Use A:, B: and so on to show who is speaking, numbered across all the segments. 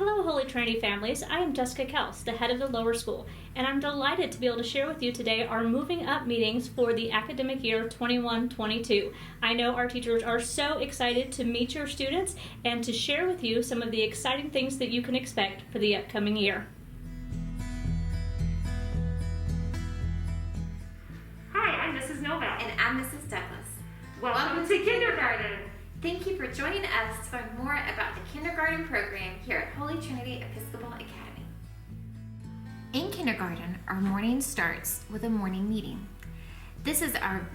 A: Hello, Holy Trinity families. I am Jessica Kels, the head of the lower school, and I'm delighted to be able to share with you today our moving up meetings for the academic year 21-22. I know our teachers are so excited to meet your students and to share with you some of the exciting things that you can expect for the upcoming year.
B: Hi, I'm Mrs. Novell.
C: And I'm Mrs. Douglas.
B: Welcome to kindergarten.
C: Thank you for joining us to learn more about the kindergarten program here at Holy Trinity Episcopal Academy. In kindergarten, our morning starts with a morning meeting. This is our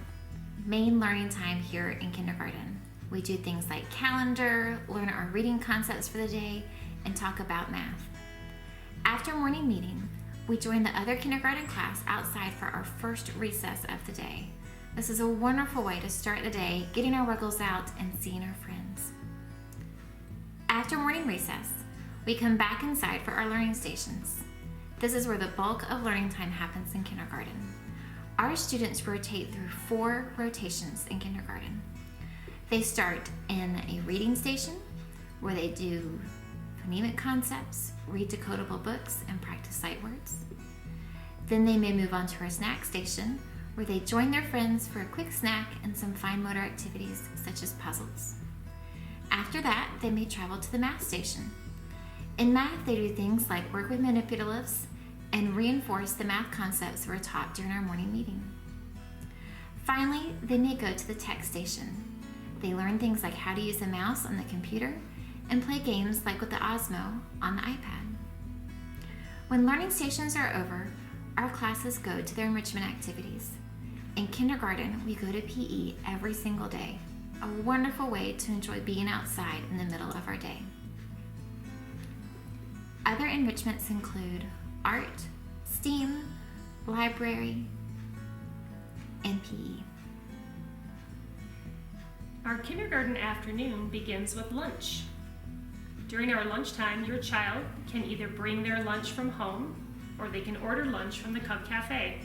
C: main learning time here in kindergarten. We do things like calendar, learn our reading concepts for the day, and talk about math. After morning meeting, we join the other kindergarten class outside for our first recess of the day. This is a wonderful way to start the day, getting our Ruggles out and seeing our friends. After morning recess, we come back inside for our learning stations. This is where the bulk of learning time happens in kindergarten. Our students rotate through 4 rotations in kindergarten. They start in a reading station where they do phonemic concepts, read decodable books, and practice sight words. Then they may move on to our snack station where they join their friends for a quick snack and some fine motor activities such as puzzles. After that, they may travel to the math station. In math, they do things like work with manipulatives and reinforce the math concepts that were taught during our morning meeting. Finally, they may go to the tech station. They learn things like how to use a mouse on the computer and play games like with the Osmo on the iPad. When learning stations are over, our classes go to their enrichment activities. In kindergarten, we go to PE every single day, a wonderful way to enjoy being outside in the middle of our day. Other enrichments include art, STEAM, library, and PE.
B: Our kindergarten afternoon begins with lunch. During our lunchtime, your child can either bring their lunch from home or they can order lunch from the Cub Cafe.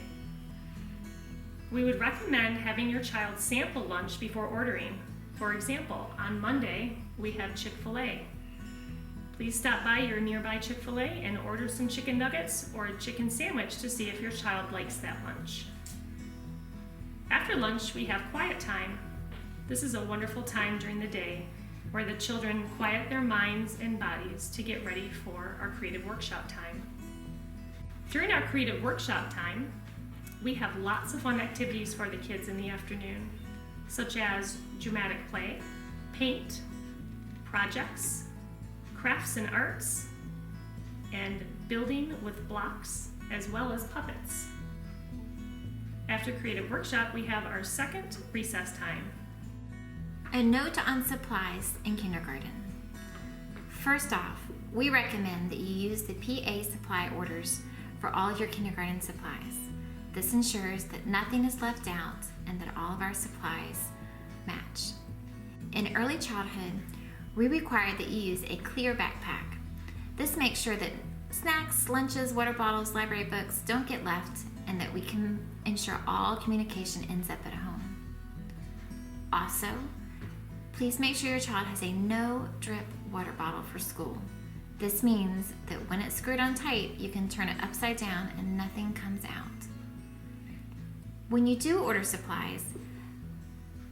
B: We would recommend having your child sample lunch before ordering. For example, on Monday, we have Chick-fil-A. Please stop by your nearby Chick-fil-A and order some chicken nuggets or a chicken sandwich to see if your child likes that lunch. After lunch, we have quiet time. This is a wonderful time during the day where the children quiet their minds and bodies to get ready for our creative workshop time. During our creative workshop time, we have lots of fun activities for the kids in the afternoon, such as dramatic play, paint, projects, crafts and arts, and building with blocks, as well as puppets. After creative workshop, we have our second recess time.
C: A note on supplies in kindergarten. First off, we recommend that you use the PA supply orders for all your kindergarten supplies. This ensures that nothing is left out and that all of our supplies match. In early childhood, we require that you use a clear backpack. This makes sure that snacks, lunches, water bottles, library books don't get left and that we can ensure all communication ends up at home. Also, please make sure your child has a no drip water bottle for school. This means that when it's screwed on tight, you can turn it upside down and nothing comes out. When you do order supplies,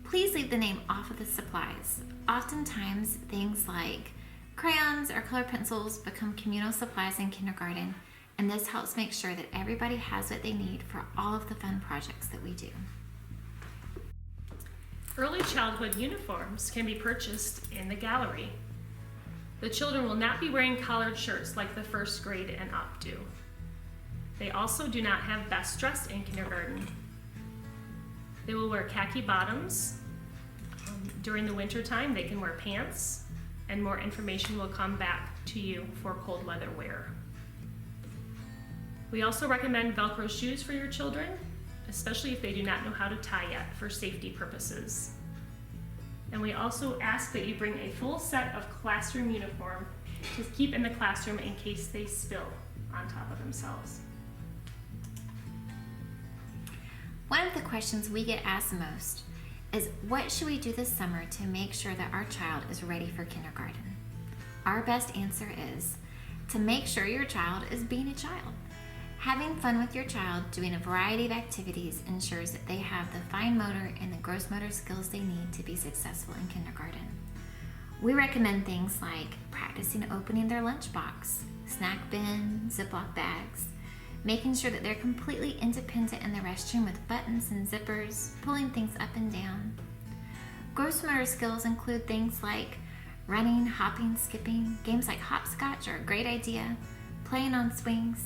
C: please leave the name off of the supplies. Oftentimes, things like crayons or colored pencils become communal supplies in kindergarten, and this helps make sure that everybody has what they need for all of the fun projects that we do.
B: Early childhood uniforms can be purchased in the gallery. The children will not be wearing collared shirts like the first grade and up do. They also do not have best dressed in kindergarten. They will wear khaki bottoms. During the winter time, they can wear pants, and more information will come back to you for cold weather wear. We also recommend Velcro shoes for your children, especially if they do not know how to tie yet for safety purposes. And we also ask that you bring a full set of classroom uniform to keep in the classroom in case they spill on top of themselves.
C: One of the questions we get asked most is, what should we do this summer to make sure that our child is ready for kindergarten? Our best answer is to make sure your child is being a child. Having fun with your child doing a variety of activities ensures that they have the fine motor and the gross motor skills they need to be successful in kindergarten. We recommend things like practicing opening their lunchbox, snack bin, Ziploc bags, making sure that they're completely independent in the restroom with buttons and zippers, pulling things up and down. Gross motor skills include things like running, hopping, skipping. Games like hopscotch are a great idea. Playing on swings.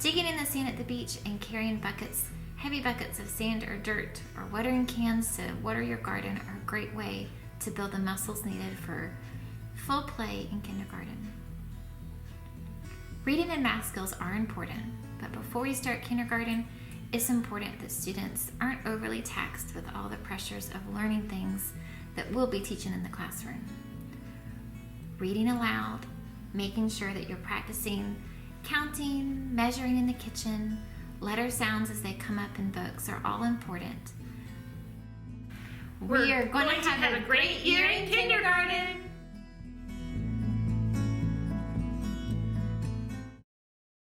C: Digging in the sand at the beach and carrying buckets, heavy buckets of sand or dirt, or watering cans to water your garden are a great way to build the muscles needed for full play in kindergarten. Reading and math skills are important, but before we start kindergarten, it's important that students aren't overly taxed with all the pressures of learning things that we'll be teaching in the classroom. Reading aloud, making sure that you're practicing counting, measuring in the kitchen, letter sounds as they come up in books are all important. We are going to have a great year in kindergarten.